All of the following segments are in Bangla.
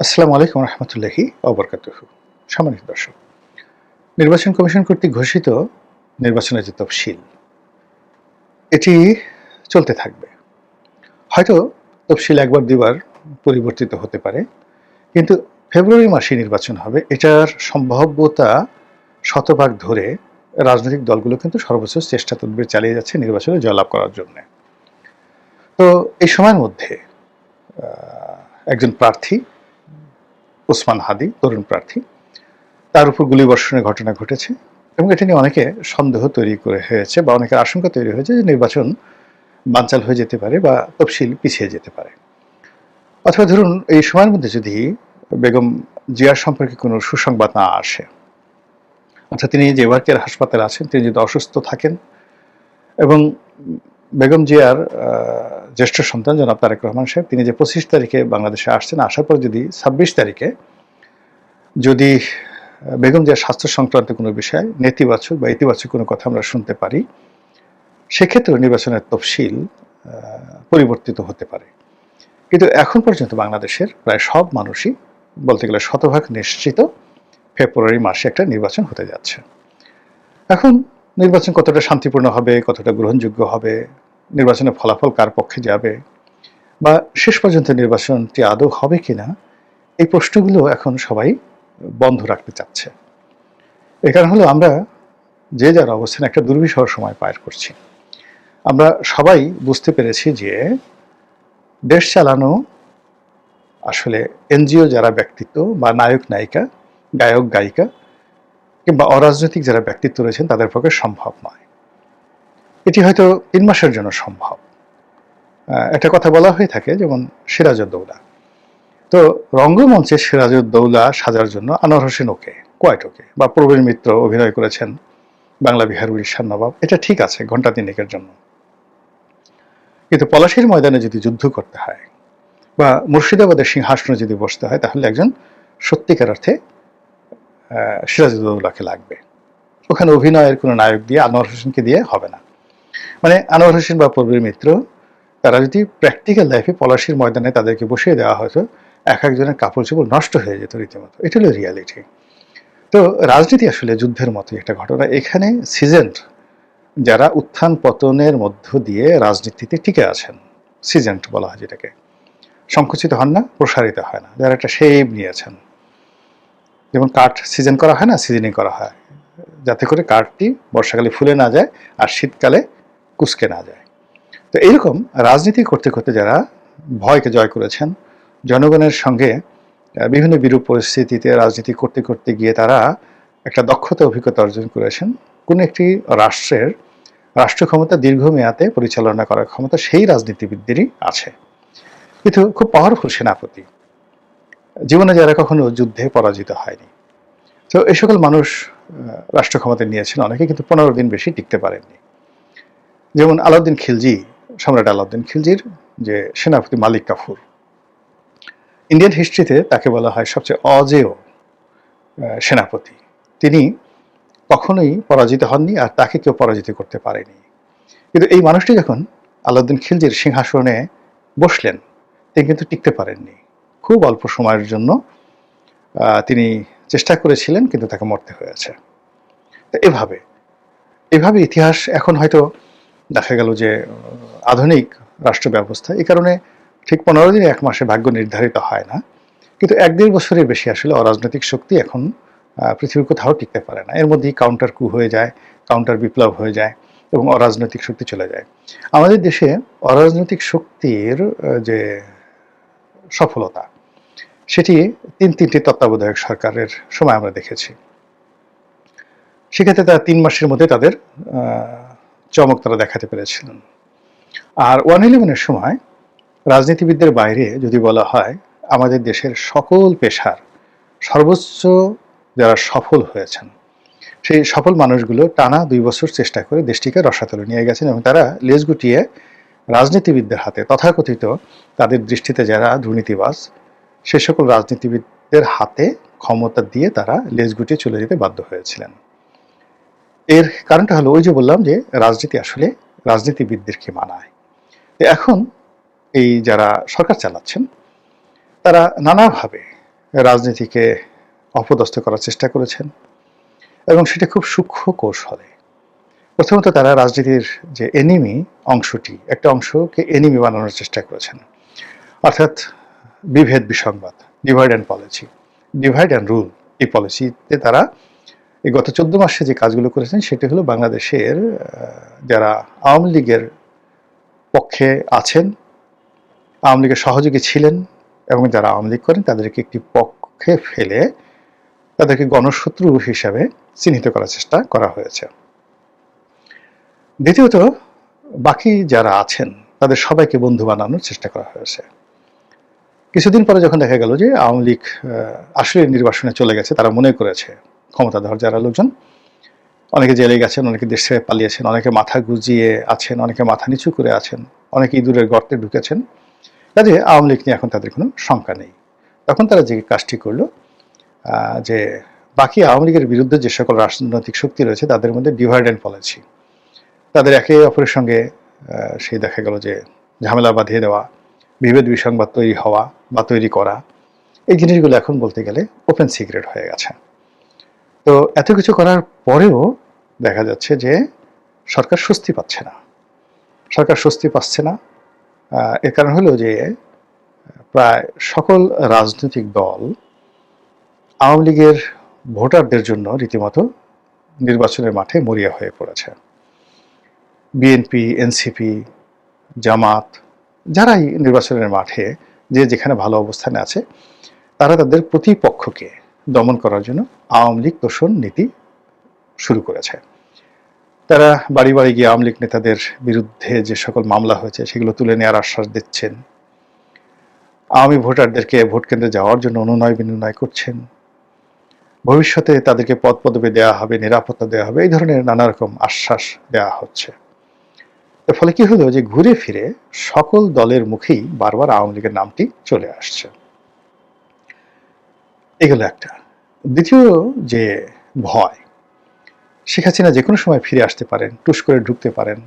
আসসালামু আলাইকুম রহমতুল্লাহি ওবরকাতুহু। সম্মানিত দর্শক, নির্বাচন কমিশন কর্তৃক ঘোষিত নির্বাচনের যে তফসিল, এটি চলতে থাকবে। হয়তো তফসিল একবার দুবার পরিবর্তিত হতে পারে, কিন্তু ফেব্রুয়ারি মাসে নির্বাচন হবে এটার সম্ভাব্যতা শতভাগ ধরে রাজনৈতিক দলগুলো কিন্তু সর্বোচ্চ চেষ্টা তদবির চালিয়ে যাচ্ছে নির্বাচনে জয়লাভ করার জন্য। তো এই সময়ের মধ্যে একজন প্রার্থী ওসমান হাদি, তরুণ প্রার্থী, তার উপর গুলিবর্ষণের ঘটনা ঘটেছে এবং এটা নিয়ে অনেকে সন্দেহ তৈরি করে হয়েছে বা অনেকের আশঙ্কা তৈরি হয়েছে যে নির্বাচন বানচাল হয়ে যেতে পারে বা তফসিল পিছিয়ে যেতে পারে। অথবা ধরুন এই সময়ের মধ্যে যদি বেগম জিয়ার সম্পর্কে কোনো সুসংবাদ না আসে, অর্থাৎ তিনি যে ওয়ার্কের হাসপাতালে আছেন, তিনি যদি অসুস্থ থাকেন এবং বেগম জিয়ার জ্যেষ্ঠ সন্তান জনাব তারেক রহমান সাহেব, তিনি যে 25 তারিখে বাংলাদেশে আসছেন, আসার পর যদি 26 তারিখে যদি বেগম জিয়ার স্বাস্থ্য সংক্রান্ত কোনো বিষয় নেতিবাচক বা ইতিবাচক কোনো কথা আমরা শুনতে পারি, সেক্ষেত্রে নির্বাচনের তফসিল পরিবর্তিত হতে পারে। কিন্তু এখন পর্যন্ত বাংলাদেশের প্রায় সব মানুষই বলতে গেলে শতভাগ নিশ্চিত ফেব্রুয়ারি মাসে একটা নির্বাচন হতে যাচ্ছে। এখন নির্বাচন কতটা শান্তিপূর্ণ হবে, কতটা গ্রহণযোগ্য হবে, নির্বাচনের ফলাফল কার পক্ষে যাবে, বা শেষ পর্যন্ত নির্বাচনটি আদৌ হবে কিনা, এই প্রশ্নগুলো এখন সবাই বন্ধ রাখতে চাচ্ছে। এর কারণ হলো আমরা যে যার অবস্থানে একটা দুর্বিষহ সময় পার করছি। আমরা সবাই বুঝতে পেরেছি যে দেশ চালানো আসলে এনজিও যারা ব্যক্তিত্ব বা নায়ক নায়িকা, গায়ক গায়িকা কিংবা অরাজনৈতিক যারা ব্যক্তিত্ব রয়েছেন তাদের পক্ষে সম্ভব নয়। এটি হয়তো 3 মাসের জন্য সম্ভব। একটা কথা বলা হয়ে থাকে, যেমন সিরাজউদ্দৌলা, তো রঙ্গমঞ্চে সিরাজউদ্দৌলা সাজার জন্য আনোয়ার হোসেন ওকে, কোয়াইট ওকে, বা প্রবীণ মিত্র অভিনয় করেছেন বাংলা বিহার উড়িষ্যার নবাব, এটা ঠিক আছে ঘণ্টা তিনেকের জন্য। কিন্তু পলাশীর ময়দানে যদি যুদ্ধ করতে হয় বা মুর্শিদাবাদের সিংহাসনে যদি বসতে হয়, তাহলে একজন সত্যিকার অর্থে সিরাজউদ্দৌলাকে লাগবে। ওখানে অভিনয়ের কোনো নায়ক দিয়ে আনোয়ার হোসেনকে দিয়ে হবে না। মানে আনোয়ার হোসেন বা প্রবীর মিত্র, তারা যদি প্র্যাকটিক্যাল লাইফে পলাশীর ময়দানে তাদেরকে বসিয়ে দেওয়া হতো, এক একজনের কাপড় চোপড় নষ্ট হয়ে যেত রীতিমতো। এটা হলো রিয়ালিটি। তো রাজনীতি আসলে যুদ্ধের মতোই একটা ঘটনা। এখানে সিজেন্ট যারা উত্থান পতনের মধ্য দিয়ে রাজনীতিতে টিকে আছেন, সিজেন্ট বলা হয় যেটাকে, সংকুচিত হন না, প্রসারিত হয় না, যারা একটা শেপ নিয়েছেন। যেমন কাঠ সিজন করা হয় না, সিজনিং করা হয় যাতে করে কাঠটি বর্ষাকালে ফুলে না যায় আর শীতকালে কুঁচকে না যায়। তো এইরকম রাজনীতি করতে করতে যারা ভয়কে জয় করেছেন, জনগণের সঙ্গে বিভিন্ন বিরূপ পরিস্থিতিতে রাজনীতি করতে করতে গিয়ে তারা একটা দক্ষতা অভিজ্ঞতা অর্জন করেছেন, কোনো একটি রাষ্ট্রের রাষ্ট্র ক্ষমতা দীর্ঘমেয়াদে পরিচালনা করার ক্ষমতা সেই রাজনীতিবিদদেরই আছে। কিন্তু খুব পাওয়ারফুল সেনাপতি, জীবনে যারা কখনো যুদ্ধে পরাজিত হয়নি। তো এই সকল মানুষ রাষ্ট্র ক্ষমতা নিয়েছেন অনেকে, কিন্তু 15 দিন বেশি টিকতে পারেননি। যেমন আলাউদ্দিন খিলজি, সম্রাট আলাউদ্দিন খিলজির যে সেনাপতি মালিক কাফুর, ইন্ডিয়ান হিস্ট্রিতে তাকে বলা হয় সবচেয়ে অজেয় সেনাপতি। তিনি কখনোই পরাজিত হননি আর তাকে কেউ পরাজিত করতে পারেনি। কিন্তু এই মানুষটি যখন আলাউদ্দিন খিলজির সিংহাসনে বসলেন, তিনি কিন্তু টিকতে পারেননি। খুব অল্প সময়ের জন্য তিনি চেষ্টা করেছিলেন, কিন্তু তাকে মরতে হয়েছে। তো এভাবে ইতিহাস এখন হয়তো দেখা গেল যে আধুনিক রাষ্ট্র ব্যবস্থা, এই কারণে ঠিক 15 দিন 1 মাসে ভাগ্য নির্ধারিত হয় না, কিন্তু 1-1.5 বছরের বেশি আসলে অরাজনৈতিক শক্তি এখন পৃথিবীর কোথাও টিকতে পারে না। এর মধ্যেই কাউন্টার কু হয়ে যায়, কাউন্টার বিপ্লব হয়ে যায় এবং অরাজনৈতিক শক্তি চলে যায়। আমাদের দেশে অরাজনৈতিক শক্তির যে সফলতা, সেটি 3টি তত্ত্বাবধায়ক সরকারের সময় আমরা দেখেছি। সেক্ষেত্রে তারা 3 মাসের মধ্যে তাদের চমক তারা দেখাতে পেরেছিলেন। আর 111-এর সময় রাজনীতিবিদদের বাইরে যদি বলা হয়, আমাদের দেশের সকল পেশার সর্বোচ্চ যারা সফল হয়েছেন, সেই সফল মানুষগুলো টানা 2 বছর চেষ্টা করে দেশটিকে রসাতলে নিয়ে গেছেন এবং তারা লেজ গুটিয়ে রাজনীতিবিদদের হাতে, তথাকথিত তাদের দৃষ্টিতে যারা দুর্নীতিবাজ, সে সকল রাজনীতিবিদদের হাতে ক্ষমতা দিয়ে তারা লেজ গুটিয়ে চলে যেতে বাধ্য হয়েছিলেন। এর কারণটা হলো ওই যে বললাম যে রাজনীতি আসলে রাজনীতিবিদদেরকে মানায়। এখন এই যারা সরকার চালাচ্ছেন, তারা নানাভাবে রাজনীতিকে অপদস্থ করার চেষ্টা করেছেন এবং সেটা খুব সূক্ষ্ম কৌশলে। প্রথমত তারা রাজনীতির যে এনিমি অংশটি, একটা অংশকে এনিমি বানানোর চেষ্টা করেছেন, অর্থাৎ বিভেদ বিসংবাদ, divide and policy, divide and rule. এই পলিসিতে তারা এই গত 14 মাসে যে কাজগুলো করেছেন সেটি হলো বাংলাদেশের যারা আওয়ামী লীগের পক্ষে আছেন, আওয়ামী লীগের সহযোগী ছিলেন এবং যারা আওয়ামী লীগ করেন তাদেরকে একটি পক্ষে ফেলে তাদেরকে গণশত্রু হিসাবে চিহ্নিত করার চেষ্টা করা হয়েছে। দ্বিতীয়ত বাকি যারা আছেন তাদের সবাইকে বন্ধু বানানোর চেষ্টা করা হয়েছে। কিছুদিন পরে যখন দেখা গেল যে আওয়ামী লীগ আসলে নির্বাসনে চলে গেছে, তারা মনে করেছে ক্ষমতাধর যারা লোকজন, অনেকে জেলে গেছেন, অনেকে দেশ ছেড়ে পালিয়েছেন, অনেকে মাথা গুজিয়ে আছেন, অনেকে মাথা নিচু করে আছেন, অনেকে ইঁদুরের গর্তে ঢুকেছেন, কাজে আওয়ামী লীগ নিয়ে এখন তাদের কোনো শঙ্কা নেই। তখন তারা যে কাজটি করলো যে বাকি আওয়ামী লীগের বিরুদ্ধে যে সকল রাজনৈতিক শক্তি রয়েছে তাদের মধ্যে ডিভাইড অ্যান্ড পলিসি, তাদের একে অপরের সঙ্গে সেই দেখা গেল যে ঝামেলা বাঁধিয়ে দেওয়া, বিভেদ বিসংবাদ তৈরি হওয়া বা তৈরি করা, এই জিনিসগুলো এখন বলতে গেলে ওপেন সিক্রেট হয়ে গেছে। তো এত কিছু করার পরেও দেখা যাচ্ছে যে সরকার স্বস্তি পাচ্ছে না। সরকার স্বস্তি পাচ্ছে না, এর কারণ হলো যে প্রায় সকল রাজনৈতিক দল আওয়ামী লীগের ভোটারদের জন্য রীতিমতো নির্বাচনের মাঠে মরিয়া হয়ে পড়েছে। বিএনপি, এনসিপি, জামাত, যারাই নির্বাচনের মাঠে যে যেখানে ভালো অবস্থানে আছে তারা তাদের প্রতিপক্ষকে দমন করার জন্য আওয়ামী লীগ তোষণ নীতি শুরু করেছে। তারা বাড়ি বাড়ি গিয়ে আওয়ামী লীগ নেতাদের বিরুদ্ধে যে সকল মামলা হয়েছে সেগুলো তুলে নেওয়ার আশ্বাস দিচ্ছেন, আওয়ামী ভোটারদেরকে ভোট কেন্দ্রে যাওয়ার জন্য অনুনয় বিনয় করছেন, ভবিষ্যতে তাদেরকে পদ পদবি দেওয়া হবে, নিরাপত্তা দেওয়া হবে, এই ধরনের নানা রকম আশ্বাস দেওয়া হচ্ছে। এর ফলে কি হলো যে ঘুরে ফিরে সকল দলের মুখেই বারবার আওয়ামী লীগের নামটি চলে আসছে। এগুলো একটা। দ্বিতীয় যে ভয়, শেখ হাসিনা যে কোনো সময় ফিরে আসতে পারেন, টুস করে ঢুকতে পারেন,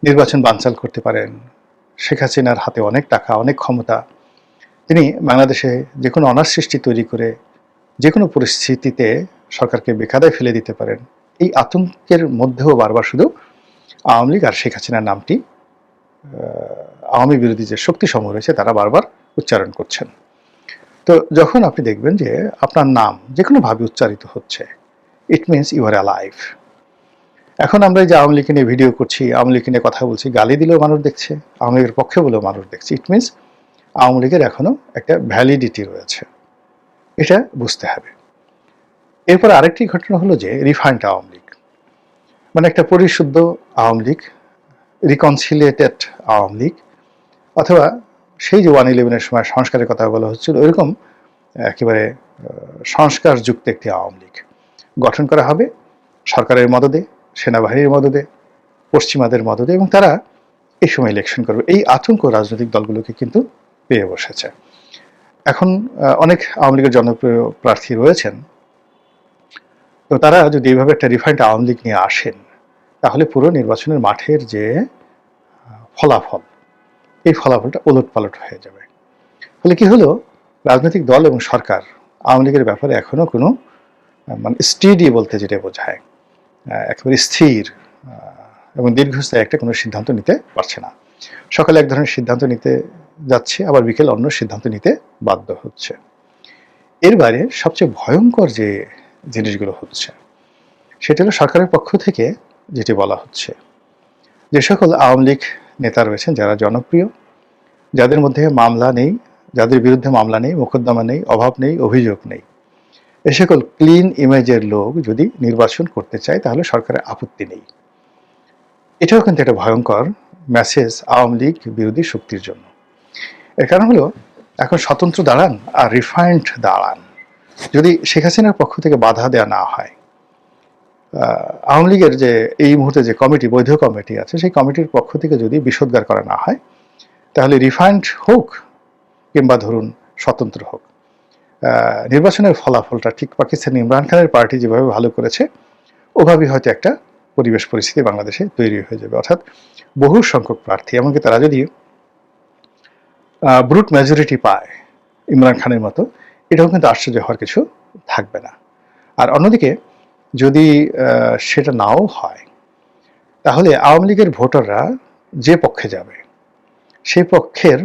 নির্বাচন বানচাল করতে পারেন। শেখ হাসিনার হাতে অনেক টাকা, অনেক ক্ষমতা, তিনি বাংলাদেশে যে কোনো অনার সৃষ্টি তৈরি করে যে কোনো পরিস্থিতিতে সরকারকে বেকায়দায় ফেলে দিতে পারেন। এই আতঙ্কের মধ্যেও বারবার শুধু আওয়ামী লীগ আর শেখ হাসিনার নামটি আওয়ামী বিরোধী যে শক্তি সমূহ রয়েছে তারা বারবার উচ্চারণ করছেন। তো যখন আপনি দেখবেন যে আপনার নাম যে কোনোভাবে উচ্চারিত হচ্ছে, it means you are alive. এখন আমরা যে আওয়ামী লীগ নিয়ে ভিডিও করছি, আওয়ামী লীগ নিয়ে কথা বলছি, গালি দিলেও মানুষ দেখছে, আওয়ামী লীগের পক্ষে বলেও মানুষ দেখছে, ইট মিনস আওয়ামী লীগের এখনো একটা ভ্যালিডিটি রয়েছে, এটা বুঝতে হবে। এরপর আরেকটি ঘটনা হলো যে রিফাইন্ড আওয়ামী লীগ, মানে একটা পরিশুদ্ধ আওয়ামী লীগ, রিকনসিলিয়েটেড আওয়ামী লীগ, অথবা সেই যে 1/11-এর সময় সংস্কারের কথা বলা হচ্ছিল ওইরকম একেবারে সংস্কারযুক্ত একটি আওয়ামী লীগ গঠন করা হবে সরকারের মদদে, সেনাবাহিনীর মদদে, পশ্চিমাদের মদদে, এবং তারা এই সময় ইলেকশন করবে। এই আতঙ্ক রাজনৈতিক দলগুলোকে কিন্তু পেয়ে বসেছে। এখন অনেক আওয়ামী লীগের জনপ্রিয় প্রার্থী রয়েছেন, তো তারা যদি এইভাবে একটা রিফাইন্ড আওয়ামী লীগ নিয়ে আসেন তাহলে পুরো নির্বাচনের মাঠের যে ফলাফল, এই ফলাফলটা ওলটপালট হয়ে যাবে। ফলে কি হলো, রাজনৈতিক দল এবং সরকার আওয়ামী লীগের ব্যাপারে এখনো কোনো মানে স্টেডি বলতে যেটা বোঝায় একেবারে স্থির এবং দীর্ঘস্থায়ী একটা কোনো সিদ্ধান্ত নিতে পারছে না। সকালে এক ধরনের সিদ্ধান্ত নিতে যাচ্ছে, আবার বিকেল অন্য সিদ্ধান্ত নিতে বাধ্য হচ্ছে। এর বাইরে সবচেয়ে ভয়ঙ্কর যে জিনিসগুলো হচ্ছে সেটা হলো সরকারের পক্ষ থেকে যেটি বলা হচ্ছে, যে সকল আওয়ামী লীগ নেতা রয়েছেন যারা জনপ্রিয়, যাদের মধ্যে মামলা নেই, যাদের বিরুদ্ধে মামলা নেই, মোকদ্দমা নেই, অভাব নেই, অভিযোগ নেই, এ সকল ক্লিন ইমেজের লোক যদি নির্বাচন করতে চায় তাহলে সরকারের আপত্তি নেই। এটাও কিন্তু একটা ভয়ঙ্কর মেসেজ আওয়ামী লীগ বিরোধী শক্তির জন্য। এর কারণ হলো এখন স্বতন্ত্র দাঁড়ান আর রিফাইন্ড দাঁড়ান, যদি শেখ হাসিনার পক্ষ থেকে বাধা দেওয়া না হয়, আওয়ামী লীগের যে এই মুহূর্তে যে কমিটি, বৈধ কমিটি আছে, সেই কমিটির পক্ষ থেকে যদি বিষোদ্গার করা না হয় তাহলে রিফাইন্ড হোক কিংবা ধরুন স্বতন্ত্র হোক, নির্বাচনের ফলাফলটা ঠিক পাকিস্তান ইমরান খানের পার্টি যেভাবে ভালো করেছে ওভাবেই হয়তো একটা পরিবেশ পরিস্থিতি বাংলাদেশে তৈরি হয়ে যাবে। অর্থাৎ বহু সংখ্যক প্রার্থী, এমনকি তারা যদি ব্রুট মেজরিটি পায় ইমরান খানের মতো, এটাও কিন্তু আশ্চর্য হওয়ার কিছু থাকবে না। আর অন্যদিকে যদি সেটা নাও হয়, তাহলে আওয়ামী লীগের ভোটাররা যে পক্ষে যাবে সেই পক্ষের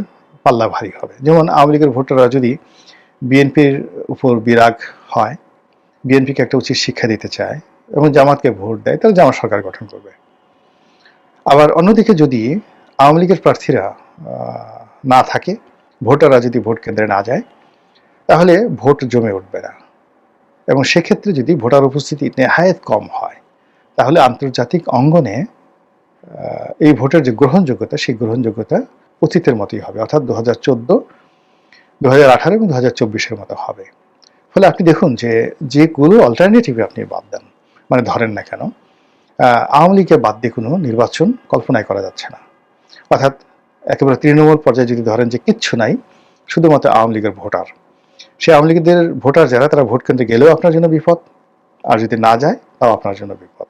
পাল্লা ভারী হবে। যেমন আওয়ামী লীগের ভোটাররা যদি বিএনপির উপর বিরাগ হয়, বিএনপিকে একটা উচিত শিক্ষা দিতে চায় এবং জামাতকে ভোট দেয়, তাহলে জামাত সরকার গঠন করবে। আবার অন্যদিকে যদি আওয়ামী লীগের প্রার্থীরা না থাকে, ভোটাররা যদি ভোট কেন্দ্রে না যায়, তাহলে ভোট জমে উঠবে না। এবং সেক্ষেত্রে যদি ভোটার উপস্থিতি নেহায়েত কম হয়, তাহলে আন্তর্জাতিক অঙ্গনে এই ভোটের যে গ্রহণযোগ্যতা, সেই গ্রহণযোগ্যতা অতীতের মতোই হবে, অর্থাৎ 2014, 2018 এবং 2024-এর মতো হবে। ফলে আপনি দেখুন যে যেগুলো অল্টারনেটিভে আপনি বাদ দেন, মানে ধরেন না কেন, আওয়ামী লীগকে বাদ দিয়ে কোনো নির্বাচন কল্পনাই করা যাচ্ছে না। অর্থাৎ একেবারে তৃণমূল পর্যায়ে যদি ধরেন যে কিচ্ছু নাই, শুধুমাত্র আওয়ামী লীগের ভোটার, সেই আওয়ামী লীগের ভোটার যারা, তারা ভোট কেন্দ্রে গেলেও আপনার জন্য বিপদ, আর যদি না যায় তাও আপনার জন্য বিপদ।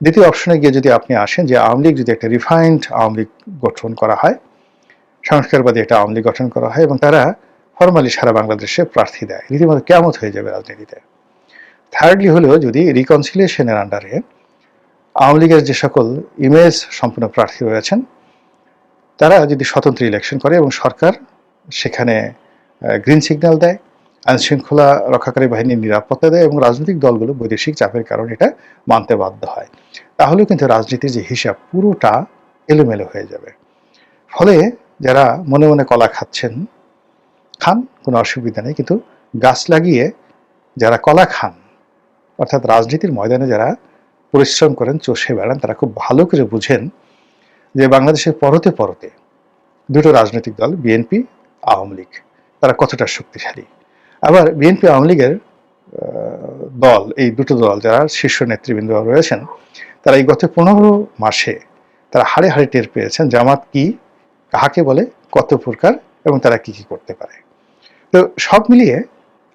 দ্বিতীয় অপশনে গিয়ে যদি আপনি আসেন যে আওয়ামী লীগ যদি একটা রিফাইন্ড আওয়ামী লীগ গঠন করা হয়, সংস্কারবাদী একটা আওয়ামী লীগ গঠন করা হয় এবং তারা ফরমালি সারা বাংলাদেশে প্রার্থী দেয়, রীতিমতো কেমন হয়ে যাবে রাজনীতিতে। থার্ডলি হলেও যদি রিকনসিলিয়েশনের আন্ডারে আওয়ামী লীগের যে সকল ইমেজ সম্পন্ন প্রার্থী রয়েছেন, তারা যদি স্বতন্ত্র ইলেকশন করে এবং সরকার সেখানে গ্রিন সিগন্যাল দেয়, আইনশৃঙ্খলা রক্ষাকারী বাহিনীর নিরাপত্তা দেয় এবং রাজনৈতিক দলগুলো বৈদেশিক চাপের কারণে এটা মানতে বাধ্য হয়, তাহলেও কিন্তু রাজনীতির যে হিসাব পুরোটা এলোমেলো হয়ে যাবে। ফলে যারা মনে মনে কলা খাচ্ছেন, খান, কোনো অসুবিধা নেই, কিন্তু গাছ লাগিয়ে যারা কলা খান, অর্থাৎ রাজনীতির ময়দানে যারা পরিশ্রম করেন, চষে বেড়ান, তারা খুব ভালো করে বুঝেন যে বাংলাদেশের পরতে পরতে দুটো রাজনৈতিক দল, বিএনপি, আওয়ামী লীগ, তারা কতটা শক্তিশালী। আবার বিএনপি আওয়ামী লীগের দল, এই দুটো দল যারা শীর্ষ নেতৃবৃন্দ রয়েছেন, তারা এই গত 15 মাসে তারা হাড়ে হাড়ে টের পেয়েছেন জামাত কি, কাহাকে বলে, কত প্রকার এবং তারা কি কি করতে পারে। তো সব মিলিয়ে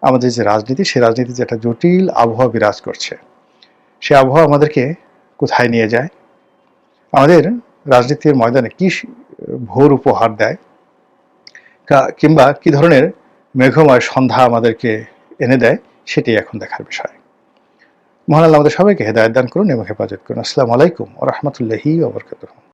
আমাদের যে রাজনীতি, সেই রাজনীতি যে একটা জটিল আবহাওয়া বিরাজ করছে, সে আবহাওয়া আমাদেরকে কোথায় নিয়ে যায়, আমাদের রাজনীতির ময়দানে কি ভোর উপহার দেয়, কিংবা কি ধরনের মেঘময় সন্ধ্যা আমাদেরকে এনে দেয়, সেটাই এখন দেখার বিষয়। মহান আল্লাহ আমাদের সবাইকে হেদায়েত দান করুন এবং হেফাজত করুন। আসসালামু আলাইকুম ওয়া রাহমাতুল্লাহি ওয়া বারাকাতুহু।